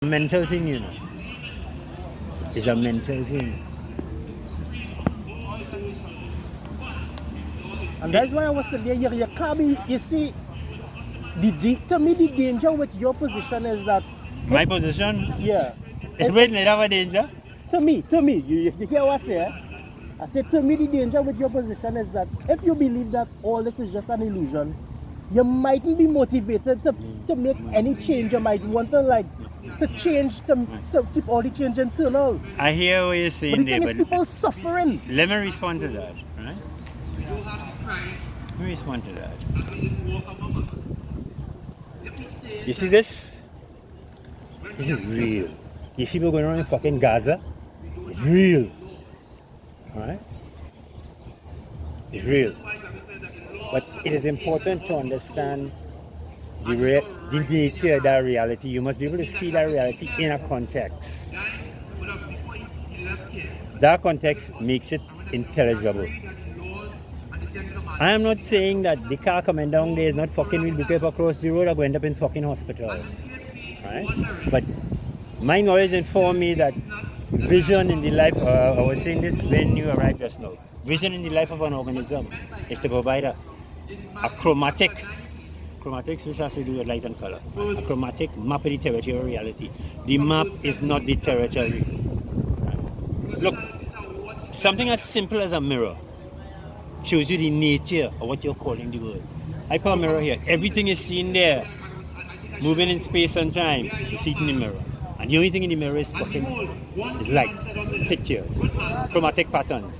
mental thing, you know. It's a mental thing. And that's why I was telling you, you can't be, you see, to me the danger with your position is that... My position? Yeah. It will not have a danger. To me, you hear what I say? I said to me the danger with your position is that if you believe that all this is just an illusion, you mightn't be motivated to make any change. You might want to change, to keep all the change internal. I hear what you're saying. But the thing is, people suffering. Let me respond to that, right? Let me respond to that. You see this? This is real. You see what's going on in fucking Gaza? It's real. Alright? It's real. But it is important to understand the nature of that reality. You must be able to see that reality in a context. That context makes it intelligible. I am not saying that the car coming down there is not fucking real because if I cross the road I go end up in fucking hospital. Right? But my knowledge informed me that vision in the life, I was saying this when you arrived just now, vision in the life of an organism is to provide a chromatics which has to do with light and color. A chromatic map of the territorial reality. The map is not the territory. Right? Look, something as simple as a mirror shows you the nature of what you're calling the world. I put a mirror here. Everything is seen there, moving in space and time. You see it in the mirror. And the only thing in the mirror is fucking light, pictures, chromatic patterns.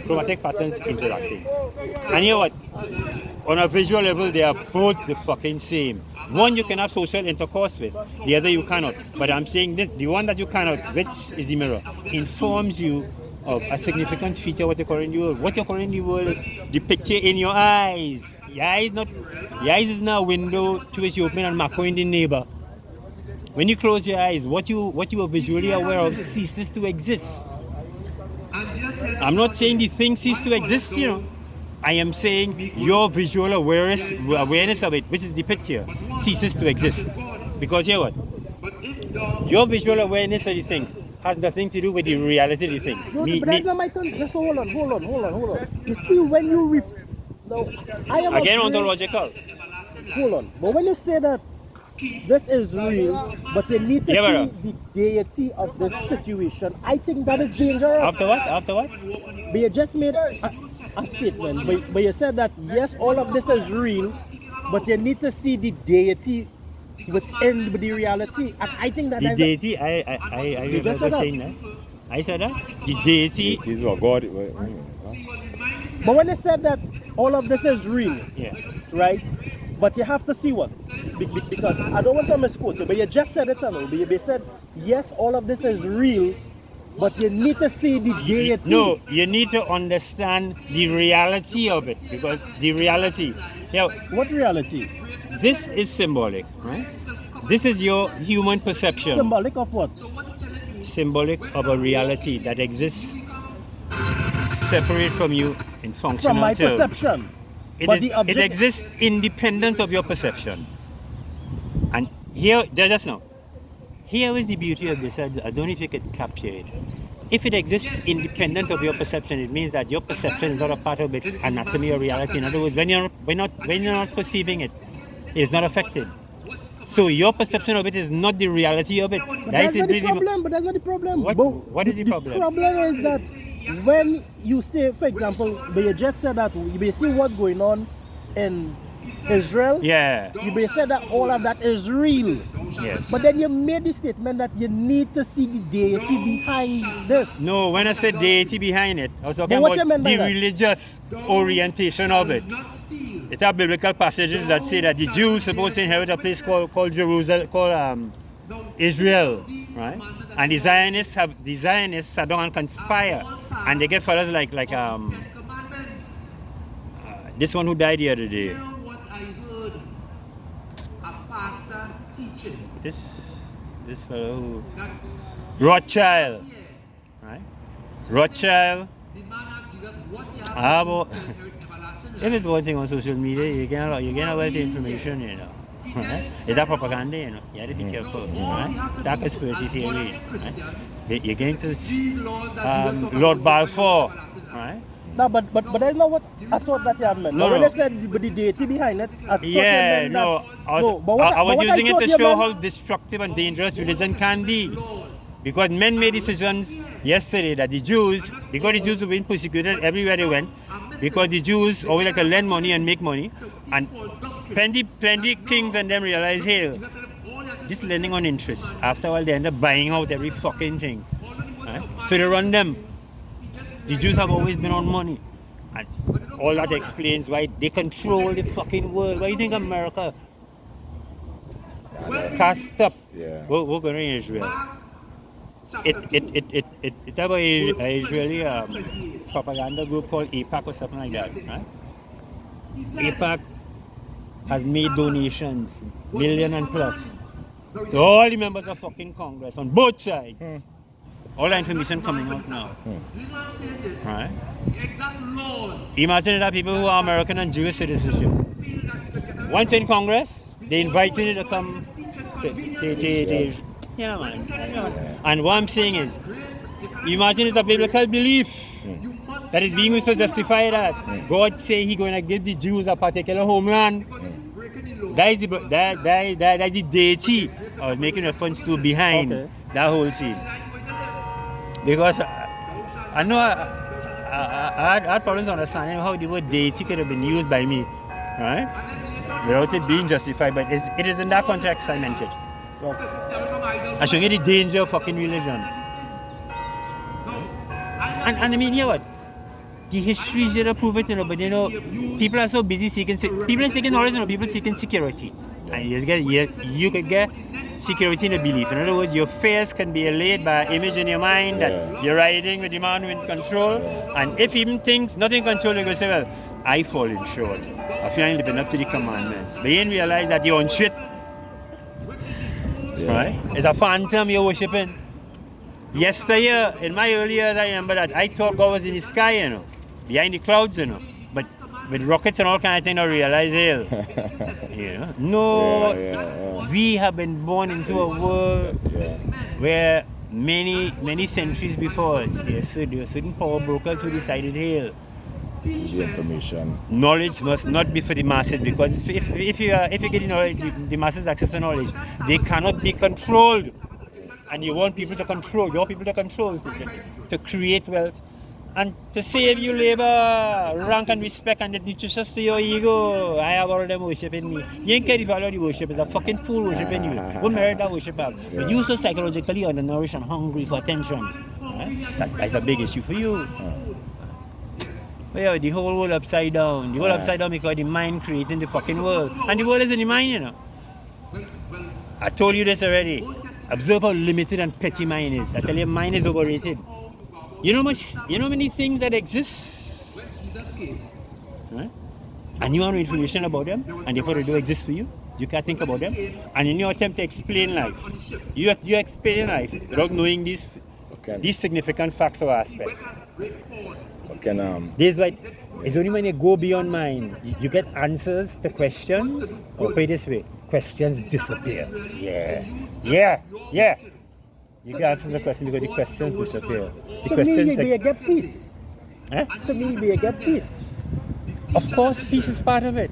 Chromatic patterns interacting. And you know what? On a visual level, they are both the fucking same. One you can have social intercourse with, the other you cannot. But I'm saying this, the one that you cannot, which is the mirror, informs you of a significant feature of what you're calling the world. What you're calling the world is the picture in your eyes. Your eyes is not a window to which you open and macro in the neighbor. When you close your eyes, what you are visually aware of ceases to exist. I'm not saying the thing ceases to exist, you know. I am saying your visual awareness of it, which is the picture, ceases to exist. Because you know what? Your visual awareness of the thing has nothing to do with the reality of the thing. No, but that's not my turn. Just hold on. You see, when you I am again ontological. Hold on. But when you say that this is real, but you need to see the deity of this situation, I think that is dangerous. After what? But you just made a statement. But you said that yes, all of this is real, but you need to see the deity within the reality. And I think that the deity, I remember saying that. I said that the deity is what God. But when they said that all of this is real, yeah, right? But you have to see what? Because I don't want to misquote you, but you just said it, but you said yes, all of this is real, but you need to see the deity. No, you need to understand the reality of it, because the reality. Yeah. What reality? This is symbolic, right? This is your human perception. Symbolic of what? Symbolic of a reality that exists separate from you in functional From my terms. perception. It exists independent of your perception. And here is the beauty of this. I don't know if you can capture it. If it exists independent of your perception, it means that your perception is not a part of its anatomy or reality. In other words, when you're not perceiving it, it's not affected. So your perception of it is not the reality of it. But that's not the problem. What is the problem? The problem is that when you say, for example, but you just said that you see what's going on in Israel. Yeah. You said that all of that is real. Yes. But then you made the statement that you need to see the deity behind this. No, when I said deity behind it, I was talking about the religious orientation of it. There are biblical passages that say that the Jews supposed to inherit a place called Jerusalem, called Israel, right? And the Zionists sat down and conspire, and they get fellas like this one who died the other day. This fellow who Rothschild, right? Rothschild. If it's one thing on social media, you get a lot of information, you know. Right? It's a propaganda, you know. You have to be careful. Right? That conspiracy theory. Right? You're going to Lord Balfour. Right? No, but that's not what I thought that you had meant. No, But when no. they said the deity behind it, I thought you Yeah, meant no. that. I was, No, but what I was but what using it thought to you show meant- how destructive and dangerous religion can be. Because men made decisions yesterday that the Jews, because the Jews were being persecuted everywhere they went, because the Jews always like to lend money and make money, and plenty kings and them realize, hey, this lending on interest. After a while, they end up buying out every fucking thing. Right? So they run them. The Jews have always been on money. And all that explains why they control the fucking world. Why do you think America cast up? Yeah. We're going to Israel. It have a Israeli propaganda group called AIPAC or something like that. Right? AIPAC has made donations, million and plus, to all the members of fucking Congress on both sides. All that information coming out now. Right? Imagine that people who are American and Jewish citizenship. Once in Congress, they invite you to come. Yeah, man. And what I'm saying is, imagine it's a biblical belief that is being used to justify that. God say He's going to give the Jews a particular homeland. That is the deity I was making reference to behind that whole scene. Because I know I had problems understanding how the word deity could have been used by me, right? Without it being justified, but it is in that context I meant it. I show you the danger of fucking religion. And I mean, you know what? The history is there to prove it, you know, but you know, people are so busy seeking knowledge, you know, people seeking security. And you could get security in a belief. In other words, your fears can be allayed by an image in your mind that you're riding with the man who in control. And if he even thinks nothing control, you go say, well, I fallen short. I feel I'm living up to the commandments. But you didn't realize that you're on shit. Right? It's a phantom you're worshipping. Yesterday, in my early years, I remember that I thought God was in the sky, you know, behind the clouds, you know. But with rockets and all kind of things, I realize, you know, no, we have been born into a world where many centuries before us, there were certain power brokers who decided, hey, the information. Knowledge must not be for the masses, because if you get knowledge, the masses access to knowledge, they cannot be controlled. And you want people to control, to create wealth, and to save you labor, rank and respect, and the nutritious to your ego. I have all of them worshipping me. You ain't care the value of the worship, it's a fucking fool worshipping you. What merit that worship have? But you so psychologically undernourished and hungry for attention. Right? That's a big issue for you. But yeah, the whole world upside down. The world upside down because the mind creating the fucking world. And the world is in the mind, you know. I told you this already. Observe how limited and petty mind is. I tell you, mind is overrated. You know many things that exist, right? And you want information about them, and therefore they do exist for you. You can't think about them. And in your attempt to explain life, you explain life without knowing these significant facts or aspects. This is why it's only when you go beyond mind, you get answers to questions. Or put it this way, questions disappear. Yeah. You can answer the question because the questions disappear. The questions be a get peace. Huh? To me, be a get peace. Of course, peace is part of it.